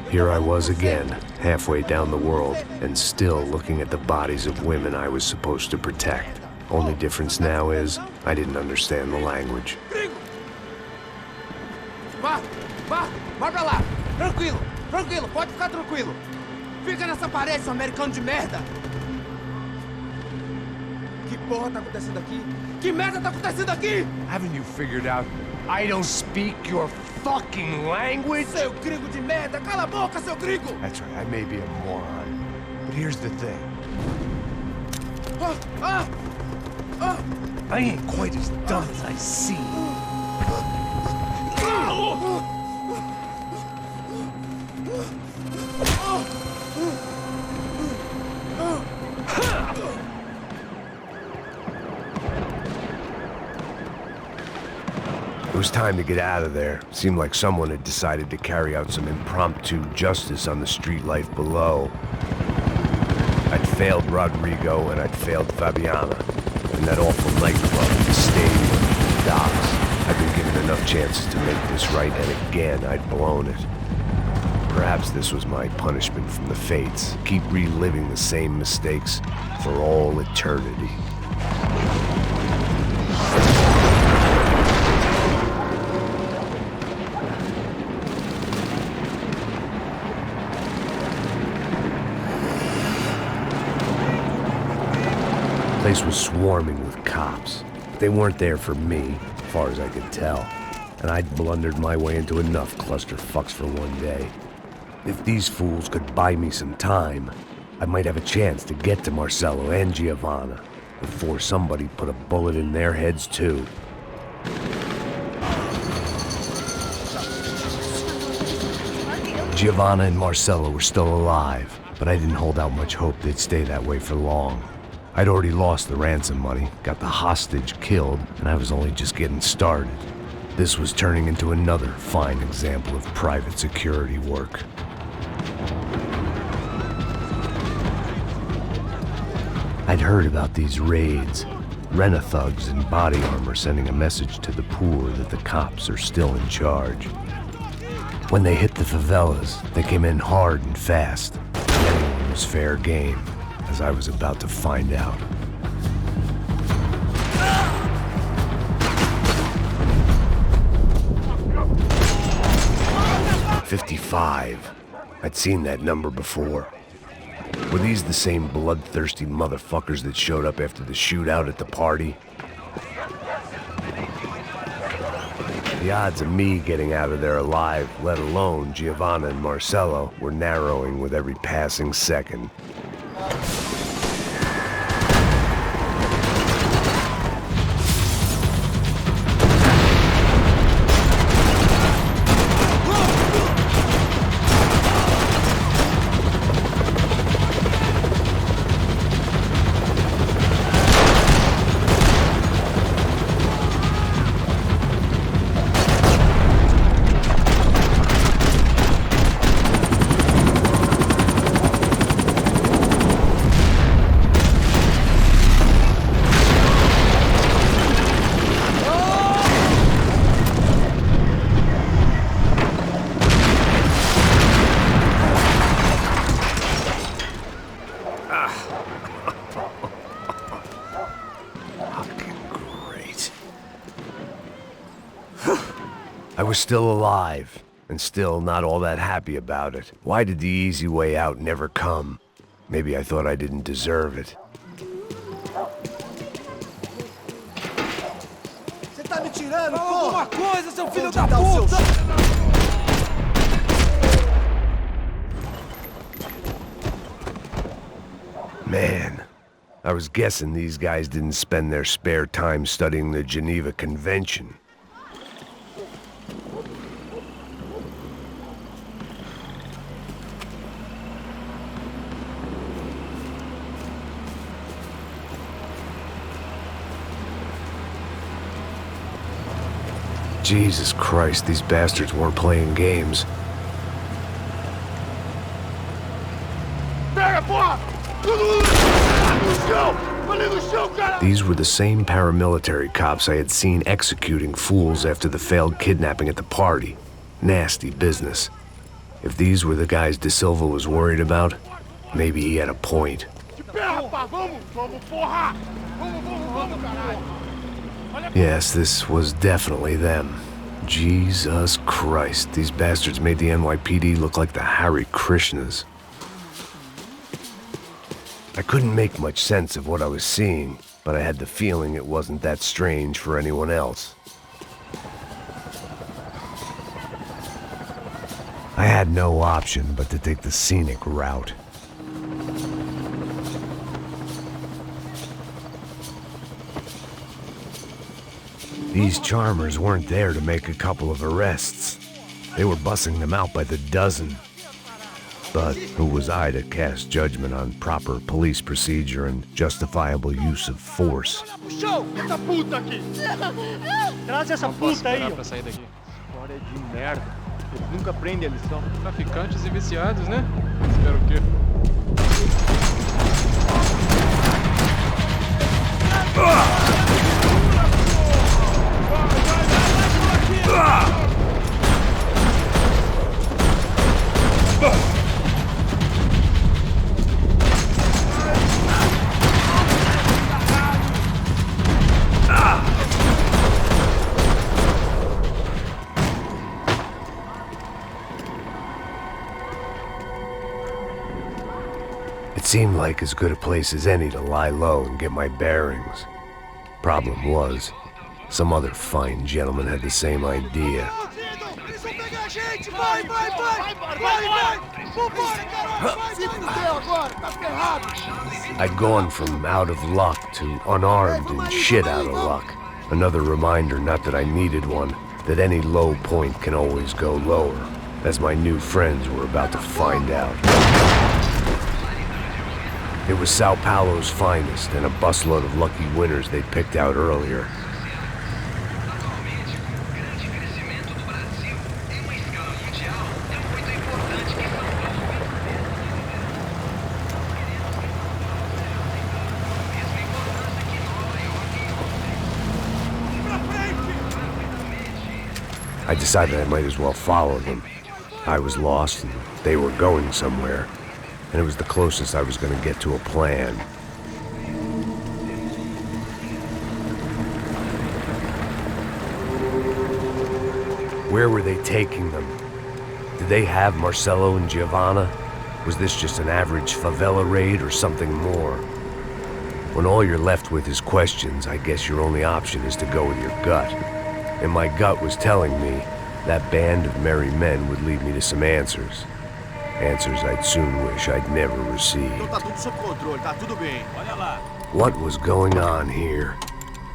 Here I was again, halfway down the world, and still looking at the bodies of women I was supposed to protect. Only difference now is, I didn't understand the language. Vá pra lá! Tranquilo, pode ficar tranquilo! Fica nessa parede, seu americano de merda! Que porra tá acontecendo aqui? Que merda tá acontecendo aqui? Haven't you figured out I don't speak your fucking language? Seu gringo de merda! Cala a boca, seu gringo! That's right, I may be a moron, but here's the thing. I ain't quite as dumb as I seem. It was time to get out of there. Seemed like someone had decided to carry out some impromptu justice on the street life below. I'd failed Rodrigo and I'd failed Fabiana. And that awful nightclub, the stadium, the docks. I'd been given enough chances to make this right, and again I'd blown it. Perhaps this was my punishment from the fates. Keep reliving the same mistakes for all eternity. The place was swarming with cops. But they weren't there for me, as far as I could tell. And I'd blundered my way into enough clusterfucks for one day. If these fools could buy me some time, I might have a chance to get to Marcello and Giovanna before somebody put a bullet in their heads too. Giovanna and Marcello were still alive, but I didn't hold out much hope they'd stay that way for long. I'd already lost the ransom money, got the hostage killed, and I was only just getting started. This was turning into another fine example of private security work. I'd heard about these raids. Rent-a-thugs in body armor sending a message to the poor that the cops are still in charge. When they hit the favelas, they came in hard and fast. Anyone was fair game, as I was about to find out. "55. I'd seen that number before. Were these the same bloodthirsty motherfuckers that showed up after the shootout at the party? The odds of me getting out of there alive, let alone Giovanna and Marcello, were narrowing with every passing second. I was still alive, and still not all that happy about it. Why did the easy way out never come? Maybe I thought I didn't deserve it. Você tá me tirando, porra! Alguma coisa, seu filho da puta! Man, I was guessing these guys didn't spend their spare time studying the Geneva Convention. Jesus Christ, these bastards weren't playing games. These were the same paramilitary cops I had seen executing fools after the failed kidnapping at the party. Nasty business. If these were the guys De Silva was worried about, maybe he had a point. Yes, this was definitely them. Jesus Christ, these bastards made the NYPD look like the Hare Krishnas. I couldn't make much sense of what I was seeing, but I had the feeling it wasn't that strange for anyone else. I had no option but to take the scenic route. These charmers weren't there to make a couple of arrests. They were bussing them out by the dozen. But who was I to cast judgment on proper police procedure and justifiable use of force? Traz essa puta aí. Pra sair daqui. História de merda. Eles nunca aprendem a lição. Traficantes e viciados, né? Espero o quê? It seemed like as good a place as any to lie low and get my bearings. Problem was, some other fine gentleman had the same idea. I'd gone from out of luck to unarmed and shit out of luck. Another reminder, not that I needed one, that any low point can always go lower, as my new friends were about to find out. It was Sao Paulo's finest and a busload of lucky winners they'd picked out earlier. I decided I might as well follow them. I was lost and they were going somewhere, and it was the closest I was going to get to a plan. Where were they taking them? Did they have Marcelo and Giovanna? Was this just an average favela raid or something more? When all you're left with is questions, I guess your only option is to go with your gut. And my gut was telling me that band of merry men would lead me to some answers. Answers I'd soon wish I'd never received. What was going on here?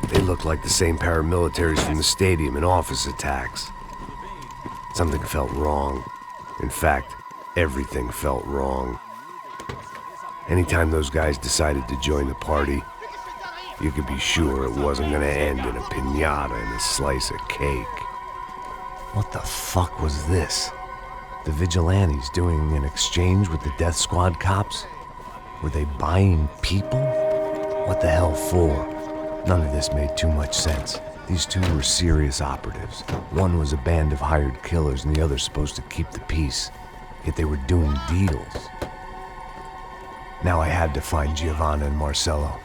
They looked like the same paramilitaries from the stadium in office attacks. Something felt wrong. In fact, everything felt wrong. Anytime those guys decided to join the party, you could be sure it wasn't gonna end in a piñata and a slice of cake. What the fuck was this? The vigilantes doing an exchange with the death squad cops? Were they buying people? What the hell for? None of this made too much sense. These two were serious operatives. One was a band of hired killers and the other supposed to keep the peace. Yet they were doing deals. Now I had to find Giovanna and Marcelo.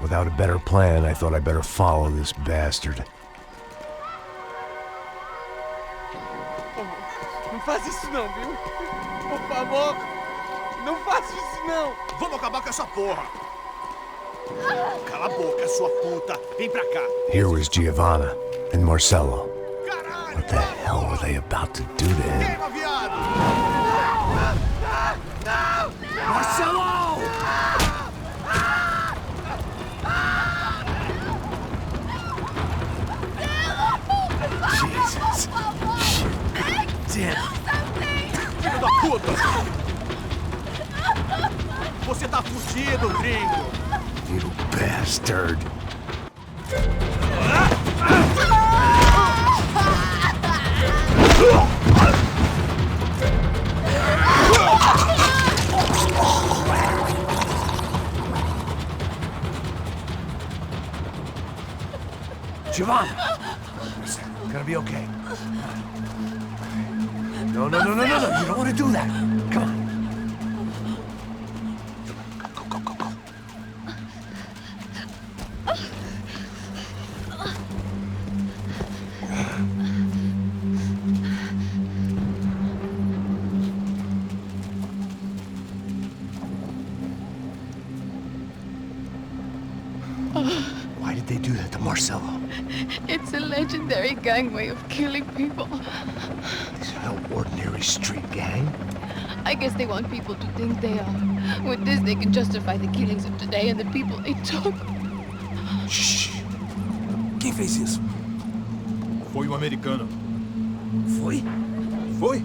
Without a better plan, I thought I'd better follow this bastard. Não faz isso não, viu? Por favor, não faça isso não. Vamos acabar com essa porra. Cala a boca, sua puta. Vem pra cá. Here was Giovanna and Marcelo. What the hell were they about to do to him? Queima, viado! Marcelo! Jesus. Shit. Filho da puta! Você tá fudido, gringo! You bastard. Giovanna! It's gonna be okay. No, no, no, no, no, no. You don't want to do that. Come on. Go, go, go, go. Why did they do that to Marcelo? It's a legendary gang way of killing people. This is no ordinary street gang. I guess they want people to think they are. With this, they can justify the killings of today and the people they took. Shh. Quem fez isso? Foi americano. Foi? Foi?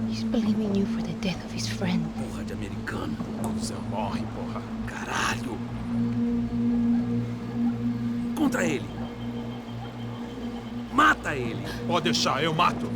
He's blaming you for the death of his friend. Porra de americano. Você morre, porra. Caralho. Contra ele. Mata ele. Pode deixar, eu mato.